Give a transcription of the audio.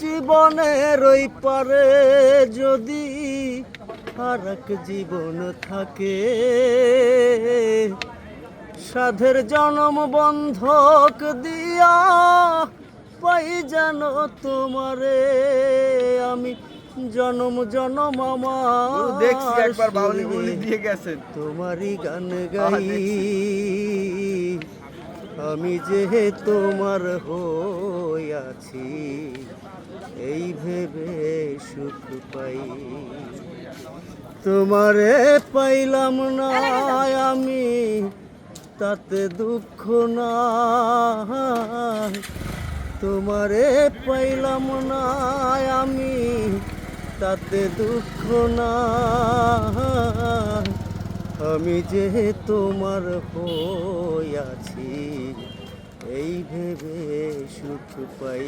জীবনের ওই পারে যদি আর এক জীবন থাকে, সাধের জনম বন্ধক দিয়া পাই যেন তোমারে আমি, জনম জনম আমার দেখছি একবার বাউলি বলি দিয়ে গেছেন। তোমারই গান গাই আমি যে তোমার হইয়াছি, এই ভেবে সুখ পাই। তোমারে পাইলাম না আমি তাতে দুঃখ না, তোমারে পাইলাম না আমি তাতে দুঃখ না, আমি যে তোমার হইয়াছি, এই ভেবে সুখ পাই।